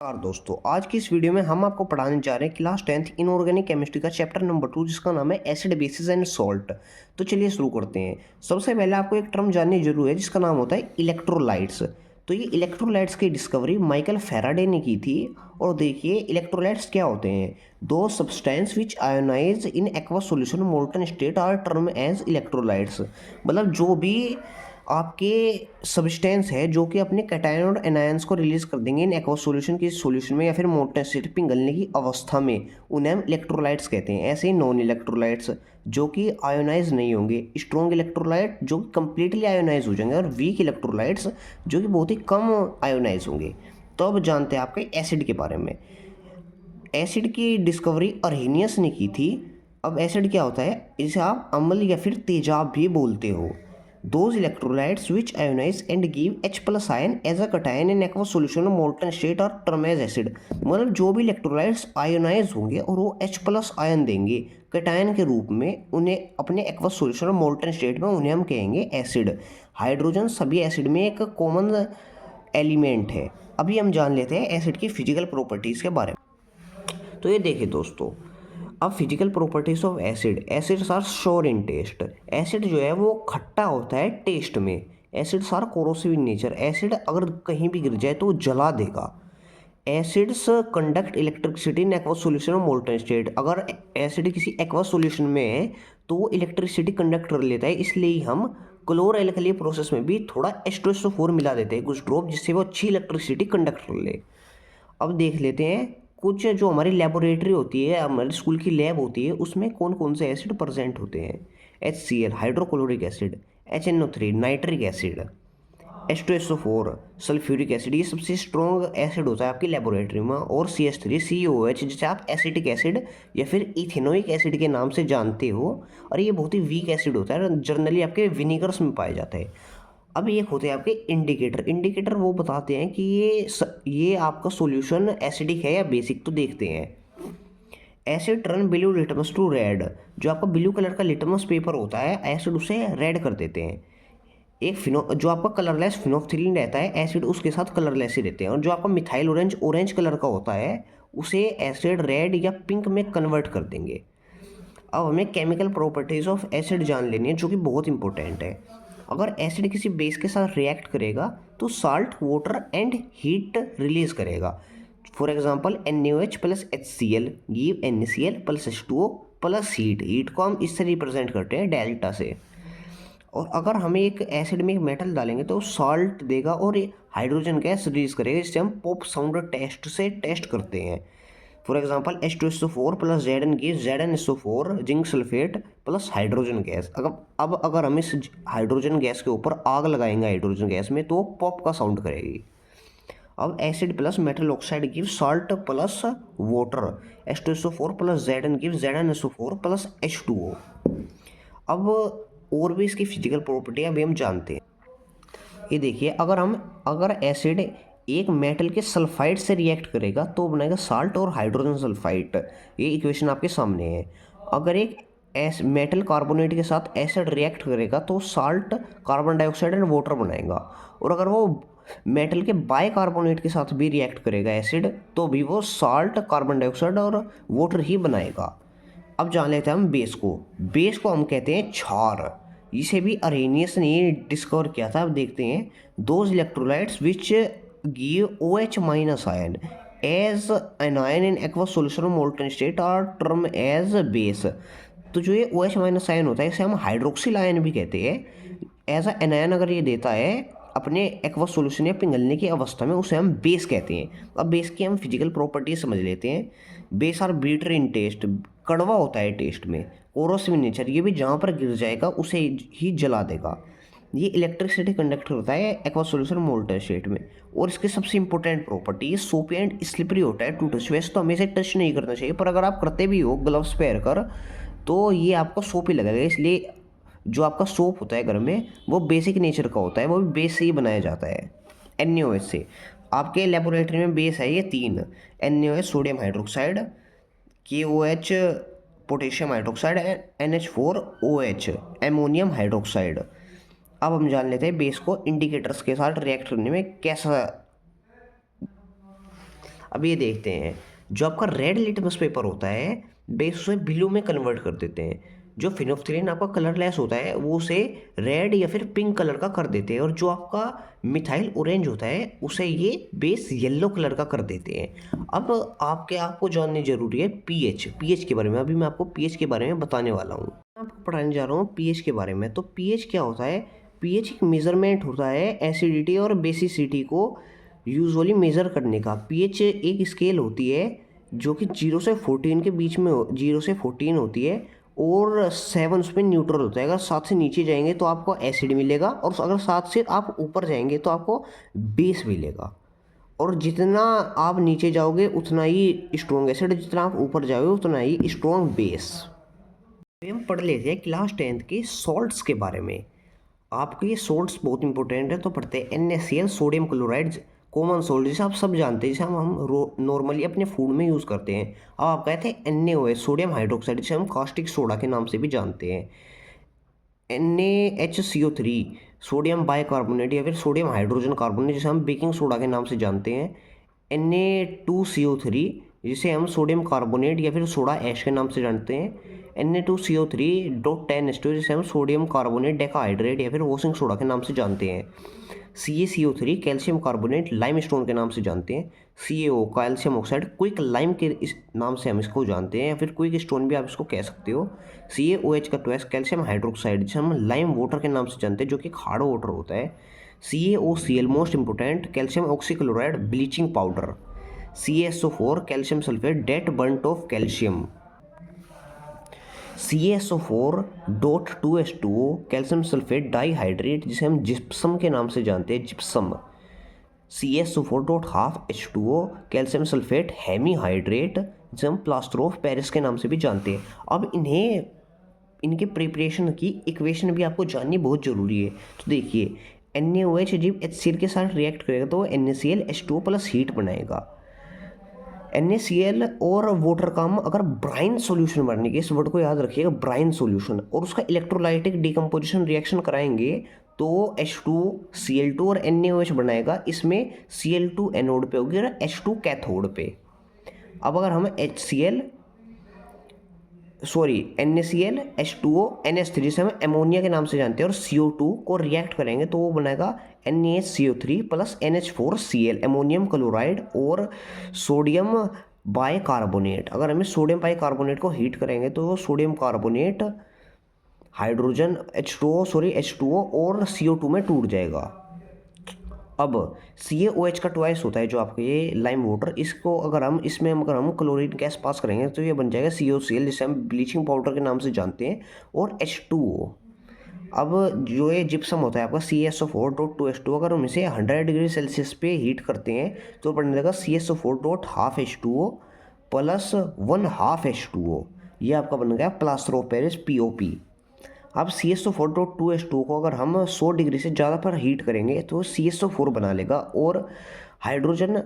नमस्कार दोस्तों, आज की इस वीडियो में हम आपको पढ़ाने जा रहे हैं क्लास 10th इनऑर्गेनिक केमिस्ट्री का चैप्टर नंबर 2 जिसका नाम है एसिड बेसिस एंड सॉल्ट। तो चलिए शुरू करते हैं। सबसे पहले आपको एक टर्म जाननी जरूरी है जिसका नाम होता है इलेक्ट्रोलाइट्स। तो ये इलेक्ट्रोलाइट्स की डिस्कवरी माइकल फैराडे ने की थी। और देखिए इलेक्ट्रोलाइट्स क्या होते हैं। दो substance which ionise in aqua solution molten state are term as electrolytes. मतलब जो भी आपके सब्सटेंस है जो कि अपने कैटायन और एनायंस को रिलीज कर देंगे इन एक्वा सॉल्यूशन की सॉल्यूशन में या फिर मोल्टन स्टेट पिघलने की अवस्था में, उन्हें हम इलेक्ट्रोलाइट्स कहते हैं। ऐसे ही नॉन इलेक्ट्रोलाइट्स जो कि आयोनाइज नहीं होंगे, स्ट्रॉन्ग इलेक्ट्रोलाइट जो कि कंप्लीटली आयोनाइज हो जाएंगे, और वीक इलेक्ट्रोलाइट्स जो कि बहुत ही कम आयोनाइज होंगे। तो अब जानते हैं आपके एसिड के बारे में। एसिड की डिस्कवरी अर्हेनियस ने की थी। अब एसिड क्या होता है, इसे आप अम्ल या फिर तेजाब भी बोलते हो। Those electrolytes which ionize and give H plus ion as a cation in aqueous solution of molten state are termed as acid। मतलब जो भी इलेक्ट्रोलाइट्स आयोनाइज होंगे और वो H प्लस आयन देंगे कैटायन के रूप में, उन्हें अपने एक्वस सॉल्यूशन और मोल्टन स्टेट में उन्हें हम कहेंगे एसिड। हाइड्रोजन सभी एसिड में एक कॉमन एलिमेंट है। अभी हम जान लेते हैं एसिड की फिजिकल प्रॉपर्टीज के बारे में। तो ये देखिए दोस्तों, अब physical properties of acid. Acids are sour in taste. Acid जो है वो खट्टा होता है टेस्ट में। Acids are corrosive in nature. Acid अगर कहीं भी गिर जाए तो वो जला देगा। Acids conduct electricity in aqueous solution और मोल्टन स्टेट। अगर एसिड किसी एक्वस सॉल्यूशन में है तो वो इलेक्ट्रिसिटी कंडक्ट कर लेता है, इसलिए हम क्लोर एल्कली प्रोसेस में भी थोड़ा H2SO4 मिला देते हैं कुछ ड्रॉप, जिससे वो अच्छी इलेक्ट्रिसिटी कंडक्ट कर ले। अब देख लेते हैं कुछ जो हमारी लेबोरेटरी होती है, हमारे स्कूल की लैब होती है, उसमें कौन कौन से एसिड प्रेजेंट होते हैं। HCl hydrochloric acid, HNO3 nitric acid, H2SO4 sulphuric acid. ये सबसे स्ट्रॉन्ग एसिड होता है आपकी लेबोरेटरी में। और CH3 COOH जिसे आप एसिटिक एसिड या फिर इथेनोइक एसिड के नाम से जानते हो। और ये बहुत ही वीक एसिड होता है, जनरली आपके विनीगर्स में पाया जाता है। अब एक होते हैं आपके इंडिकेटर। इंडिकेटर वो बताते हैं कि ये आपका सॉल्यूशन एसिडिक है या बेसिक। तो देखते हैं। Acid turn blue litmus to red. जो आपका ब्लू कलर का लिटमस पेपर होता है, एसिड उसे रेड कर देते हैं। एक जो आपका कलरलेस फिनोल्फथालीन रहता है, एसिड उसके साथ कलरलेस ही रहते हैं। और जो आपका मिथाइल ऑरेंज ऑरेंज कलर का होता है, उसे एसिड रेड या पिंक में कन्वर्ट कर देंगे। अब हमें केमिकल प्रॉपर्टीज ऑफ एसिड जान लेनी है जो कि बहुत इंपॉर्टेंट है। अगर एसिड किसी बेस के साथ रिएक्ट करेगा तो salt water and heat release करेगा। For example NaOH plus HCl give NaCl plus H2O plus heat. Heat को हम इससे रिप्रेजेंट करते हैं डेल्टा से। और अगर हमें एक एसिड में एक मेटल डालेंगे तो सॉल्ट देगा और हाइड्रोजन गैस रिलीज करेगा, जिससे हम पॉप साउंड टेस्ट से टेस्ट करते हैं। For example H2SO4 plus Zn give ZnSO4 zinc sulphate plus hydrogen gas. अगर हम इस हाइड्रोजन गैस के ऊपर आग लगाएंगे हाइड्रोजन गैस में, तो पॉप का साउंड करेगी। अब acid plus metal oxide give salt plus water. H2SO4 plus Zn give ZnSO4 plus H2O। अब और भी इसकी फिजिकल प्रॉपर्टी अभी हम जानते हैं। ये देखिए, अगर एसिड एक मेटल के सल्फाइड से रिएक्ट करेगा तो बनेगा साल्ट और हाइड्रोजन सल्फाइड। ये इक्वेशन आपके सामने है। अगर एक मेटल कार्बोनेट के साथ एसिड रिएक्ट करेगा तो salt carbon dioxide and water बनाएगा। और अगर वो मेटल के बाय कार्बोनेट के साथ भी रिएक्ट करेगा एसिड, तो भी वो साल्ट कार्बन डाइऑक्साइड और वाटर ही बनाएगा। अब जान लेते हैं हम बेस को। बेस को हम कहते हैं क्षार। इसे भी अरेनियस ने डिस्कवर किया था। अब देखते हैं। Those electrolytes which give OH minus ion as an ion in aqueous solution molten state are term as base. तो जो ये OH माइनस आयन होता है, इसे हम हाइड्रोक्सिल आयन भी कहते हैं। एज एन आयन अगर ये देता है अपने एक्वस सॉल्यूशन या पिघलने की अवस्था में, उसे हम बेस कहते हैं। अब बेस की हम फिजिकल प्रॉपर्टीज समझ लेते हैं। Base are bitter in taste. कड़वा होता है टेस्ट में। कोरोसिव नेचर, ये भी जहाँ पर गिर जाएगा उसे ही जला देगा। ये इलेक्ट्रिसिटी कंडक्ट करता है एक्वा सॉल्यूशन मोल्टन स्टेट में। और इसके सबसे इंपॉर्टेंट प्रॉपर्टी, ये सोपी एंड स्लिपरी होता है टू टच। वैसे तो हमें इसे टच नहीं करना चाहिए, पर अगर आप करते भी हो ग्लव्स पहन कर, तो ये आपको सोप ही लगेगा। इसलिए जो आपका सोप होता है घर में, वो बेसिक नेचर का होता है, वो भी बेस से ही बनाया जाता है, NaOH से। आपके लेबोरेटरी में बेस है ये 3: NaOH sodium hydroxide, KOH potassium hydroxide, NH4OH ammonium hydroxide. अब हम जान लेते हैं बेस को इंडिकेटर्स के साथ रिएक्ट करने में कैसा अब ये देखते हैं, जो आपका रेड लिटमस पेपर होता है बेस उसे ब्लू में कन्वर्ट कर देते हैं। जो फिनोफ्थलीन आपका कलरलेस होता है वो उसे रेड या फिर पिंक कलर का कर देते हैं, और जो आपका मिथाइल ऑरेंज होता है उसे ये बेस येलो कलर का कर देते हैं। अब आपको जाननी जरूरी है पीएच के बारे में। अभी मैं आपको पीएच के बारे में बताने वाला हूँ। मैं आपको पढ़ाने जा रहा हूँ पीएच के बारे में। तो पीएच क्या होता है? पीएच एक मेजरमेंट होता है एसिडिटी और बेसिसिटी को यूजुअली मेज़र करने का। पीएच एक स्केल होती है जो कि 0 से 14 के बीच में 0 से 14 होती है, और 7 उसमें न्यूट्रल होता है। अगर 7 से नीचे जाएंगे तो आपको एसिड मिलेगा, और अगर 7 से आप ऊपर जाएंगे तो आपको बेस मिलेगा। और जितना आप नीचे जाओगे उतना ही स्ट्रॉन्ग एसिड, जितना आप ऊपर जाओगे उतना ही स्ट्रॉन्ग बेस। हम पढ़ लेते हैं क्लास 10th के सॉल्ट्स के बारे में। आपके ये सोल्ट्स बहुत इंपॉर्टेंट है, तो पढ़ते हैं NaCl sodium chloride, common salt जिसे आप सब जानते हैं, जिसे हम नॉर्मली अपने फूड में यूज़ करते हैं। अब आप कहते हैं NaOH सोडियम हाइड्रोक्साइड, जिसे हम कास्टिक सोडा के नाम से भी जानते हैं। NaHCO3 सोडियम बाइकार्बोनेट या फिर सोडियम हाइड्रोजन कार्बोनेट, जिसे हम बेकिंग सोडा के नाम से जानते हैं। Na2CO3 जिसे हम सोडियम कार्बोनेट या फिर सोडा ऐश के नाम से जानते हैं। Na2CO3.10H2 जिसे हम सोडियम कार्बोनेट डेकाहाइड्रेट या फिर वॉशिंग सोडा के नाम से जानते हैं। CaCO3 calcium carbonate lime stone के नाम से जानते हैं। CaO calcium oxide quick lime के इस नाम से हम इसको जानते हैं, या फिर क्विक स्टोन भी आप इसको कह सकते हो। CaOH का ट्वाइस कैल्शियम हाइड्रोक्साइड जिसे हम लाइम वाटर के नाम से जानते हैं, जो कि हार्ड वाटर होता है। CaOCl most important calcium oxychloride bleaching powder. CaSO4 calcium sulphate that burnt of calcium. CaSO4.2H2O calcium sulphate dihydrate जिसे हम जिप्सम के नाम से जानते हैं, gypsum. CaSO4.5H2O calcium sulphate hemihydrate जिसे हम प्लास्टर ऑफ पेरिस के नाम से भी जानते हैं। अब इनके प्रिपरेशन की इक्वेशन भी आपको जाननी बहुत ज़रूरी है। तो देखिए, NaOH जब HCl के साथ रिएक्ट करेगा तो NaCl H2O+ हीट बनाएगा। NaCl और वाटर का हम अगर ब्राइन सॉल्यूशन बनाने के, इस वर्ड को याद रखिएगा, ब्राइन सॉल्यूशन, और उसका इलेक्ट्रोलाइटिक डिकम्पोजिशन रिएक्शन कराएंगे तो H2Cl2 और NaOH बनाएगा। इसमें Cl2 एनोड पे होगी और H2 कैथोड पे। अब अगर हम NaCl H2O NH3 जिसे हम एमोनिया के नाम से जानते हैं और CO2 को रिएक्ट करेंगे तो वो बनेगा NaCO3 plus NH4Cl ammonium chloride और सोडियम बाइकार्बोनेट। अगर हमें सोडियम बाइकार्बोनेट को हीट करेंगे तो सोडियम कार्बोनेट हाइड्रोजन H2O और CO2 में टूट जाएगा। अब CaOH का ट्वाइस होता है जो आपका ये लाइम वाटर, इसको अगर हम क्लोरीन गैस पास करेंगे तो ये बन जाएगा COCl जिसे हम ब्लीचिंग पाउडर के नाम से जानते हैं, और H2O। अब जो ये जिप्सम होता है आपका CaSO4.2H2, अगर हम इसे 100 डिग्री सेल्सियस पे हीट करते हैं तो बन जाएगा CaSO4.5H2O प्लस 1/2H2O। ये आपका बन गया प्लास्टर ऑफ पेरिस POP। अब CaSO4.2H2 को अगर हम 100 डिग्री से ज़्यादा पर हीट करेंगे तो CaSO4 बना लेगा और हाइड्रोजन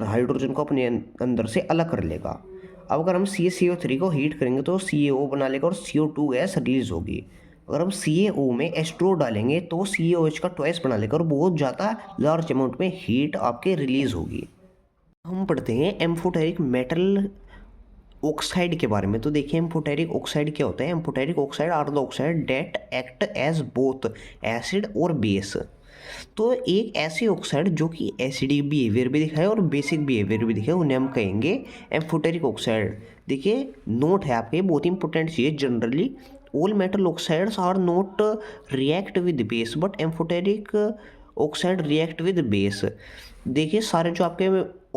हाइड्रोजन को अपने अंदर से अलग कर लेगा। अब अगर हम CaCO3 को हीट करेंगे तो CaO बना लेगा और CO2 गैस रिलीज होगी। अगर हम CaO में H2O डालेंगे तो CaOH का ट्वाइस बना लेगा और बहुत ज़्यादा लार्ज अमाउंट में हीट आपके रिलीज होगी। हम पढ़ते हैं एम्फोटेरिक मेटल ऑक्साइड के बारे में। तो देखिए, एम्फोटेरिक ऑक्साइड क्या होता है? Amphoteric oxide are the oxide that act as both acid और बेस। तो एक ऐसे ऑक्साइड जो कि एसिडिक बिहेवियर भी दिखाए और बेसिक बिहेवियर भी दिखाए, उन्हें हम कहेंगे एम्फोटेरिक ऑक्साइड। देखिए, नोट है आपके बहुत इंपॉर्टेंट चीज़। Generally all metal oxides are not react with base but amphoteric oxide react with base. देखिए, सारे जो आपके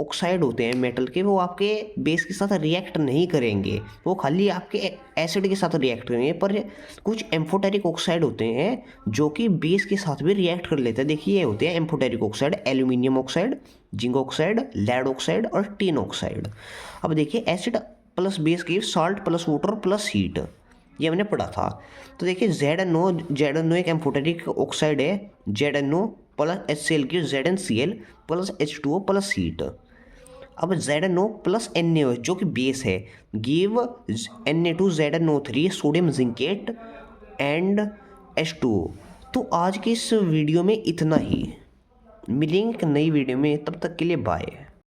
ऑक्साइड होते हैं मेटल के, वो आपके बेस के साथ रिएक्ट नहीं करेंगे, वो खाली आपके एसिड के साथ रिएक्ट करेंगे। पर कुछ एम्फोटेरिक ऑक्साइड होते हैं जो कि बेस के साथ भी रिएक्ट कर लेते हैं। देखिए, ये होते हैं amphoteric oxide: aluminium oxide, zinc oxide, lead oxide और टिन ऑक्साइड। अब देखिए, एसिड प्लस बेस की salt plus water plus heat, ये हमने पढ़ा था। तो देखिए, ZnO एक एम्फोटेरिक ऑक्साइड है। ZnO प्लस HCl की ZnCl plus H2O plus heat. अब ZnO प्लस NaOH जो कि बेस है give Na2ZnO3 sodium zincate and H2O। तो आज की इस वीडियो में इतना ही। मिलेंगे एक नई वीडियो में, तब तक के लिए बाय।